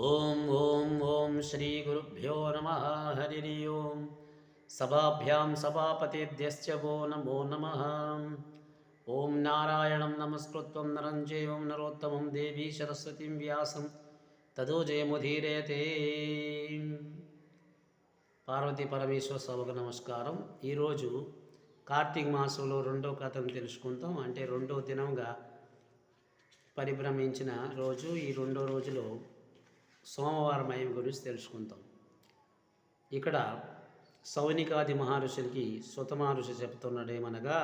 ఓం ఓం ఓం శ్రీ గురుభ్యో నమ. హరి ఓం. సభాభ్యాం సభాపతిభ్యశ్చ వో నమో నమ. ఓం నారాయణం నమస్కృత్యం నరం చైవం నరోత్తమం దేవీ సరస్వతిం వ్యాసం తదో జయముదీరయతే. పార్వతీ పరమేశ్వర సభకు నమస్కారం. ఈరోజు కార్తీక మాసంలో రెండో కథను తెలుసుకుంటాం. అంటే రెండో దినంగా పరిభ్రమించిన రోజు. ఈ రెండో రోజులో సోమవారం మహిమ గురించి తెలుసుకుంటాం. ఇక్కడ సౌనికాది మహర్షులకి సుత మహర్షి చెప్తున్నాడేమనగా,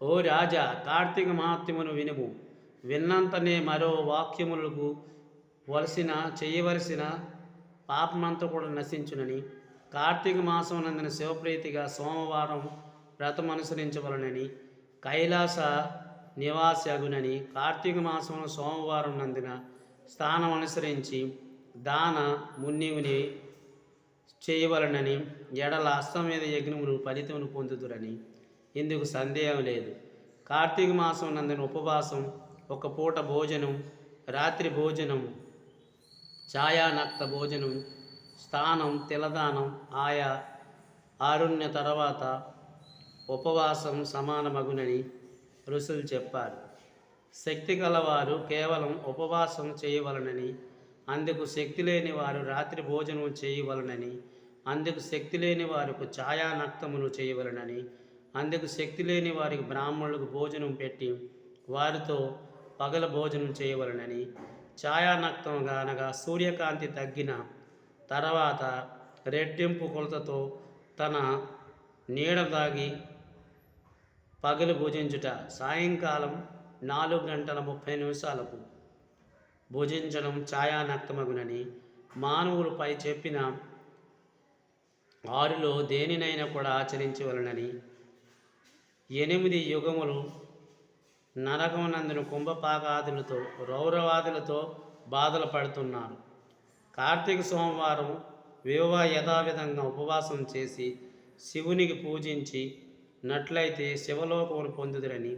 ఓ రాజా, కార్తీక మహాత్మ్యమును వినుము. విన్నంతనే మరో వాక్యములకు చేయవలసిన పాపమంతా కూడా నశించునని, కార్తీక మాసం నందున శివప్రీతిగా సోమవారం వ్రతం అనుసరించవలనని, కైలాస నివాసగునని, కార్తీక మాసంలో సోమవారం నందున స్థానం అనుసరించి దాన మున్నివుని చేయవలనని, ఎడల అస్తమేధ యజ్ఞమును ఫలితమును పొందుదురని ఇందుకు సందేహం లేదు. కార్తీక మాసం నందున ఉపవాసం, ఒక పూట భోజనం, రాత్రి భోజనం, ఛాయానక్త భోజనం, స్థానం, తిలదానం, ఆయా ఆరుణ్య తర్వాత ఉపవాసం సమానమగునని ఋషులు చెప్పారు. శక్తి కలవారు కేవలం ఉపవాసం చేయవలనని, అందుకు శక్తి లేని వారు రాత్రి భోజనం చేయవలనని, అందుకు శక్తి లేని వారికి ఛాయానక్తమును చేయవలనని, అందుకు శక్తి లేని వారికి బ్రాహ్మణులకు భోజనం పెట్టి వారితో పగల భోజనం చేయవలనని, ఛాయానక్తంగా అనగా సూర్యకాంతి తగ్గిన తర్వాత రెట్టింపు కొలతతో తన నీడ దాగి పగలు భుజించుట, సాయంకాలం 4:30 భుజించడం ఛాయానక్తమగునని, మానవులపై చెప్పిన 6లో దేనినైనా కూడా ఆచరించవలనని, 8 యుగములు నరకమునందున కుంభపాకాదులతో రౌరవాదులతో బాధలు పడుతున్నారు. కార్తీక సోమవారం యథావిధంగా ఉపవాసం చేసి శివునికి పూజించి నట్లయితే శివలోకమును పొందుదురని,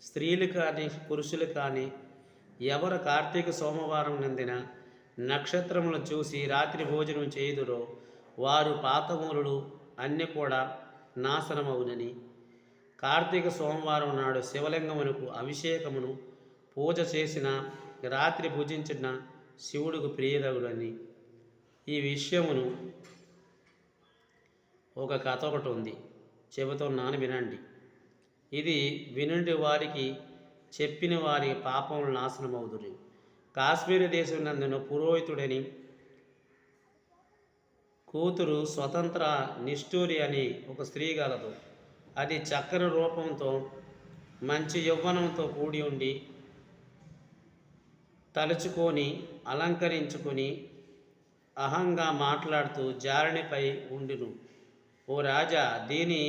స్త్రీలు కానీ పురుషులు కానీ ఎవరు కార్తీక సోమవారం నందిన నక్షత్రములు చూసి రాత్రి భోజనం చేయుదురో వారు పాతమూలుడు అన్నీ కూడా నాశనమవునని, కార్తీక సోమవారం నాడు శివలింగమునకు అభిషేకమును పూజ చేసిన రాత్రి భుజించిన శివుడికి ప్రియదగుడని. ఈ విషయమును ఒక కథ ఒకటి ఉంది, చెబుతున్నాను వినండి. ఇది వినుడి వారికి చెప్పిన వారి పాపములు నాశనమవుదురు. కాశ్మీర దేశం నందున పురోహితుడని కూతురు స్వతంత్ర నిష్ఠూరి అని ఒక స్త్రీ గలదు. అది చక్కని రూపంతో మంచి యవ్వనంతో కూడి ఉండి తలుచుకొని అలంకరించుకొని అహంగా మాట్లాడుతూ జారణిపై ఉండును. ఓ రాజా, దీని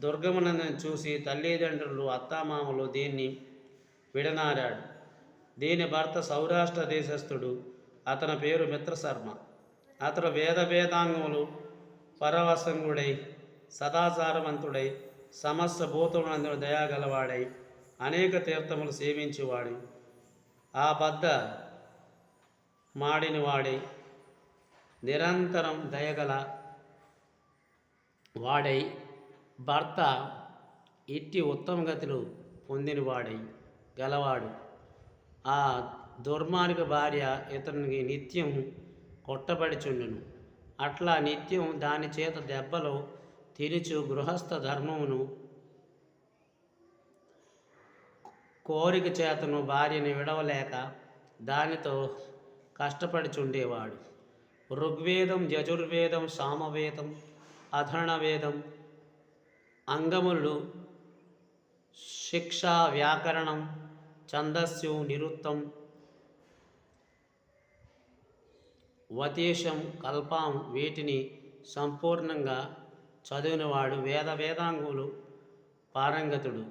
దుర్గమునందును చూసి తల్లిదండ్రులు అత్తామామలు దీన్ని విడనారాడు. దీని భర్త సౌరాష్ట్ర దేశస్థుడు. అతని పేరు మిత్రశర్మ. అతడు వేదాంగములు పరవశంగుడై సదాచారవంతుడై సమస్త భూతమునందు దయాగలవాడై అనేక తీర్థములు సేవించేవాడు. ఆ బద్ద మాడిన వాడై నిరంతరం దయగల వాడై భర్త ఇట్టి ఉత్తమగతులు పొందినవాడై గలవాడు. ఆ దుర్మార్గ భార్య ఇతనికి నిత్యం కొట్టబడిచుండును. అట్లా నిత్యం దాని చేత దెబ్బలు తినుచు గృహస్థ ధర్మమును కోరిక చేతను భార్యను విడవలేక దానితో కష్టపడిచుండేవాడు. ఋగ్వేదం, యజుర్వేదం, సామవేదం, అథర్వవేదం అంగములు, శిక్ష, వ్యాకరణం, ఛందస్సు, నిరుక్తం, వతేశం, కల్పం వీటిని సంపూర్ణంగా చదివినవాడు వేదాంగులు పారంగతుడు.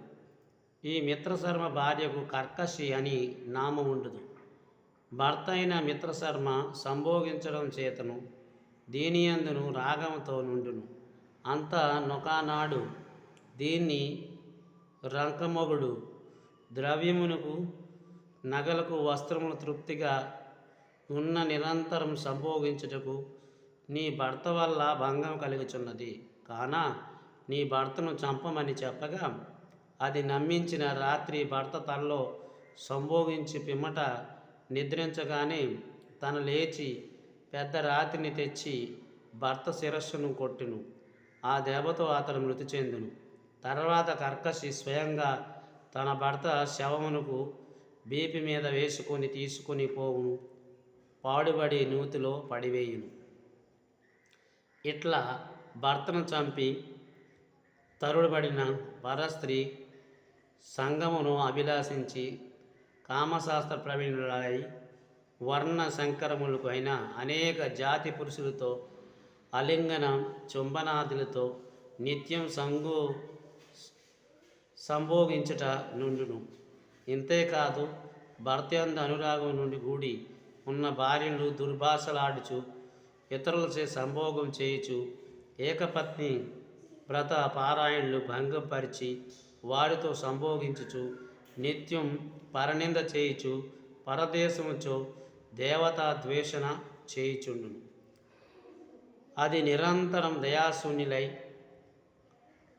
ఈ మిత్రశర్మ భార్యకు కర్కశి అని నామముండదు. భర్త అయిన మిత్రశర్మ సంభోగించడం చేతను దీనియందును రాగంతో నుండును. అంత నొకానాడు దీన్ని రంకమొగుడు ద్రవ్యమునకు, నగలకు, వస్త్రములు తృప్తిగా ఉన్న నిరంతరం సంభోగించుటకు నీ భర్త వల్ల భంగం కలుగుచున్నది. కాన నీ భర్తను చంపమని చెప్పగా అది నమ్మించిన రాత్రి భర్త తనలో సంభోగించి పిమ్మట నిద్రించగానే తను లేచి పెద్ద రాతిని తెచ్చి భర్త శిరస్సును కొట్టును. ఆ దెబ్బతో అతడు మృతి చెందును. తర్వాత కర్కశి స్వయంగా తన భర్త శవమునకు బీపి మీద వేసుకొని తీసుకొని పోవును. పాడుబడి నూతిలో పడివేయును. ఇట్లా భర్తను చంపి తరుడుబడిన పరస్త్రీ సంగమును అభిలాషించి కామశాస్త్ర ప్రవీణులై వర్ణ సంకరములకు అయిన అనేక జాతి పురుషులతో అలింగన చుంబనాదులతో నిత్యం సంభోగించుట నుండును. ఇంతేకాదు భర్తయందు అనురాగం నుండి కూడి ఉన్న భార్యలు దుర్భాషలాడుచు ఇతరులచే సంభోగం చేయుచు ఏకపత్ని వ్రత పారాయణలు భంగపరిచి వారితో సంభోగించుచు నిత్యం పరనింద చేయుచు పరదేశముచో దేవతా ద్వేషణ చేయుచుండును. అది నిరంతరం దయాశూన్యులై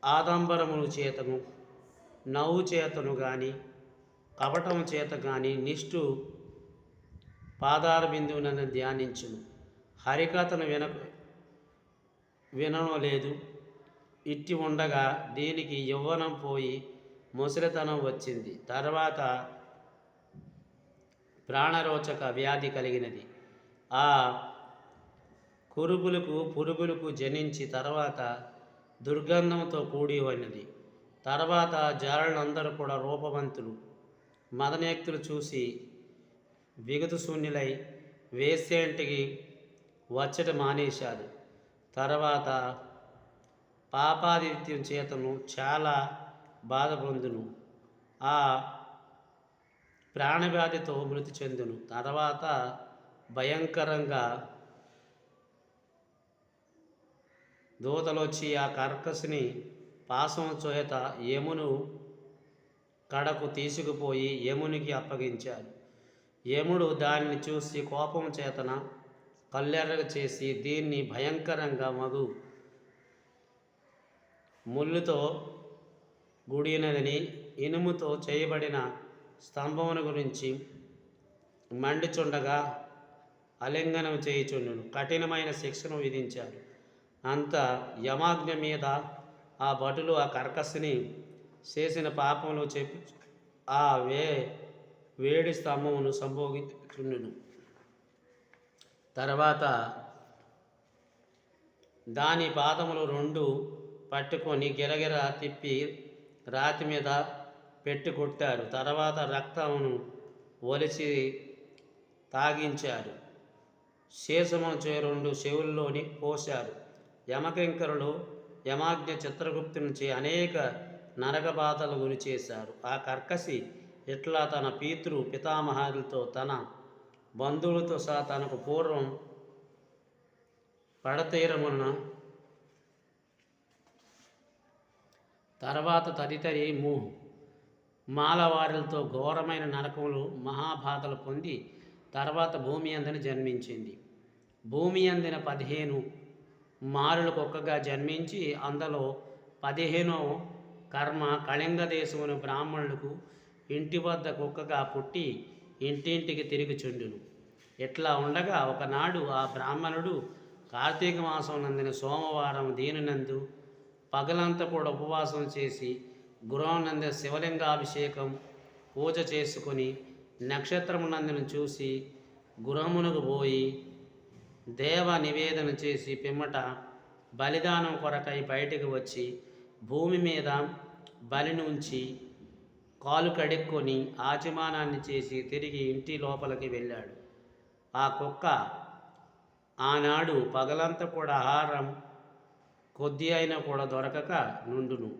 ఆడంబరములు చేతను నవ్వు చేతను గాని కపటము చేత గాని నిష్ఠు పాదార బిందువునని ధ్యానించును. హరికథను వినను లేదు. ఇట్టి ఉండగా దీనికి యవ్వనం పోయి ముసలితనం వచ్చింది. తర్వాత ప్రాణరోచక వ్యాధి కలిగినది. ఆ పురుగులకు జనించి తర్వాత దుర్గంధంతో కూడి ఉన్నది. తర్వాత జారులందరూ కూడా రూపవంతులు మదనేక్తులు చూసి విగత శూన్యులై వేశ్యంటికి వచ్చట మానేశారు. తర్వాత పాపాదిత్యం చేతను చాలా బాధ పొందును. ఆ ప్రాణవ్యాధితో మృతి చెందును. తర్వాత భయంకరంగా దూతలొచ్చి ఆ కర్కశిని పాశం చేత యమును కడకు తీసుకుపోయి యమునికి అప్పగించారు. యముడు దానిని చూసి కోపం చేతన కల్లెర్రగ చేసి దీన్ని భయంకరంగా మగు ముళ్ళుతో గుడినదని ఇనుముతో చేయబడిన స్తంభమును గురించి మండిచుండగా అలింగనం చేయుచుండును. కఠినమైన శిక్షను విధించారు. అంత యమాజ్ఞ మీద ఆ భటులు ఆ కర్కశిని చేసిన పాపములు చెప్పి ఆ వేడి స్తంభమును సంభోగించుండును. తర్వాత దాని పాదములు రెండు పట్టుకొని గిరగిర తిప్పి రాతి మీద పెట్టి కొట్టారు. తర్వాత రక్తమును ఒలిచి తాగించారు. శేషమును రెండు చెవుల్లోని పోశారు. యమకింకరులు యమాజ్ఞ చిత్రగుప్తు నుంచి అనేక నరకబాధలు గురి చేశారు. ఆ కర్కశి ఇట్లా తన పితామహాలతో తన బంధువులతో సహా తనకు పూర్వం పడతీరమున తర్వాత తదితరి మాలవారులతో ఘోరమైన నరకములు మహాబాధలు పొంది తర్వాత భూమి అందన జన్మించింది. భూమి అందిన 15 మారులకొక్కగా జన్మించి అందులో 15వ కర్మ కళింగ దేశమును బ్రాహ్మణులకు ఇంటి వద్ద కుక్కగా పుట్టి ఇంటింటికి తిరుగుచుండును. ఇట్లా ఉండగా ఒకనాడు ఆ బ్రాహ్మణుడు కార్తీక మాసం నందిన సోమవారం దీనినందు పగలంతా కూడా ఉపవాసం చేసి గృహనంద శివలింగాభిషేకం పూజ చేసుకొని నక్షత్రమునందును చూసి గృహమునకు పోయి దేవ నివేదన చేసి పిమ్మట బలిదానం కొరకై బయటికి వచ్చి భూమి మీద బలిని ఉంచి కాలు కడుక్కొని ఆచమానాన్ని చేసి తిరిగి ఇంటి లోపలికి వెళ్ళాడు. ఆ కుక్క ఆనాడు పగలంతా కూడా ఆహారం కొద్ది అయినా కూడా దొరకక నుండును.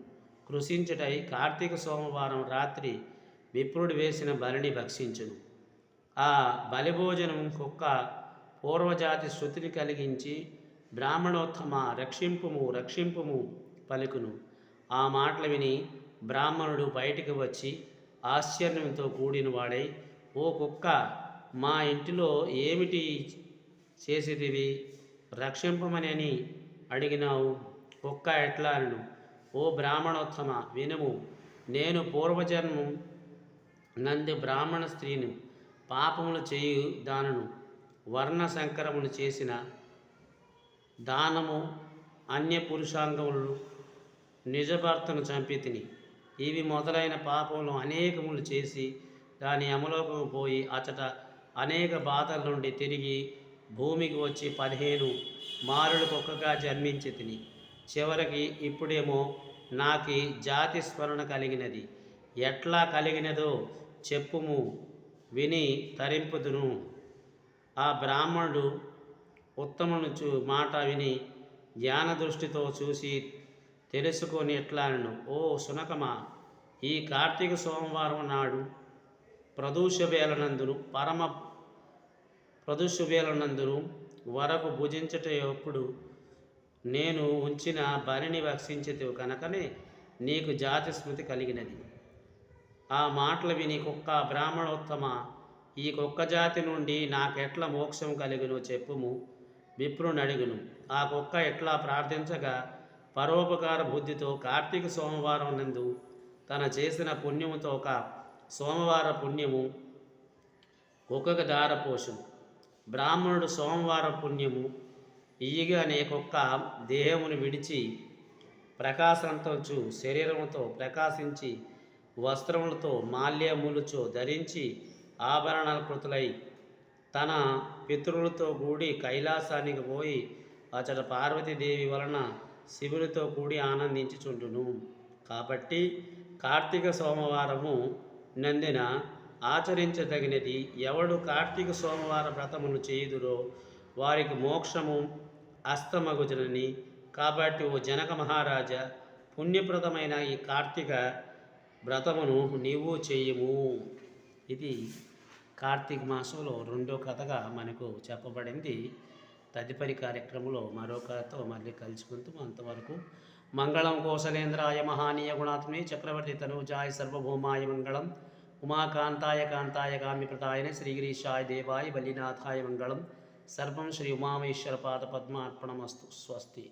కృషించుటై కార్తీక సోమవారం రాత్రి విప్రుడు వేసిన బలిని భక్షించును. ఆ బలిభోజనం కుక్క పూర్వజాతి శృతిని కలిగించి బ్రాహ్మణోత్తమ రక్షింపుము పలుకును. ఆ మాటలు విని బ్రాహ్మణుడు బయటికి వచ్చి ఆశ్చర్యంతో కూడిన వాడై, ఓ కుక్క, మా ఇంటిలో ఏమిటి చేసేదివి రక్షింపమని అని అడిగినావు. కుక్క ఎట్లా అనను. ఓ బ్రాహ్మణోత్తమ వినుము, నేను పూర్వజన్మం నంది బ్రాహ్మణ స్త్రీను, పాపములు చేయు దానను, వర్ణ సంకరములు చేసిన దానము, అన్య పురుషాంగములు, నిజభర్తను చంపితిని. ఇవి మొదలైన పాపములు అనేకములు చేసి దాని అమలోకము పోయి అచట అనేక బాధల నుండి తిరిగి భూమికి వచ్చి 15 మారులు కుక్కగా జన్మించి తిని. చివరికి ఇప్పుడేమో నాకు జాతి స్మరణ కలిగినది. ఎట్లా కలిగినదో చెప్పుము, విని తరింపుదును. ఆ బ్రాహ్మణుడు ఉత్తమును మాట విని జ్ఞాన దృష్టితో చూసి తెలుసుకొని ఎట్లానను. ఓ శునకమా, ఈ కార్తీక సోమవారం నాడు ప్రదోషవేళనందును వరకు భుజించటప్పుడు నేను ఉంచిన బలిని భక్షించితివి కనుకనే నీకు జాతి స్మృతి కలిగినది. ఆ మాటలు విని కుక్క, బ్రాహ్మణోత్తమ, ఈ కుక్క జాతి నుండి నాకెట్లా మోక్షం కలిగునో చెప్పుము విప్రుని అడుగును. ఆ కుక్క ఎట్లా ప్రార్థించగా పరోపకార బుద్ధితో కార్తీక సోమవారం నందు తన చేసిన పుణ్యముతో ఒక సోమవార పుణ్యము కుక్కకు దారపోషు. బ్రాహ్మణుడు సోమవార పుణ్యము ఇయ్యగానే కుక్క దేహమును విడిచి ప్రకాశంతో శరీరముతో ప్రకాశించి వస్త్రములతో మాల్యములుచో ధరించి ఆభరణాల కృతులై తన పితరులతో కూడి కైలాసానికి పోయి అచట పార్వతీదేవి వలన శివునితో కూడి ఆనందించుచుండును. కాబట్టి కార్తీక సోమవారము నందిన ఆచరించదగినది. ఎవడు కార్తీక సోమవార వ్రతమును చేయుదురో వారికి మోక్షము అస్తమగుజనని. కాబట్టి ఓ జనక మహారాజా, పుణ్యప్రదమైన ఈ కార్తీక వ్రతమును నీవు చేయుము. ఇది కార్తీక మాసంలో రెండో కథగా మనకు చెప్పబడింది. తదుపరి కార్యక్రమంలో మరో కథతో మళ్ళీ కలుసుకుంటాం. అంతవరకు మంగళం కోసలేంద్రాయ మహానీయ గుణాత్మే చక్రవర్తి తనూజాయ సర్వభౌమాయ మంగళం. ఉమాకాంతాయ కాంతాయ కామ్యప్రదాయన శ్రీగిరీశాయ దేవాయ బలినాథాయ మంగళం. సర్వం శ్రీ ఉమామేశ్వర పాద పద్మార్పణమస్తు. స్వస్తి.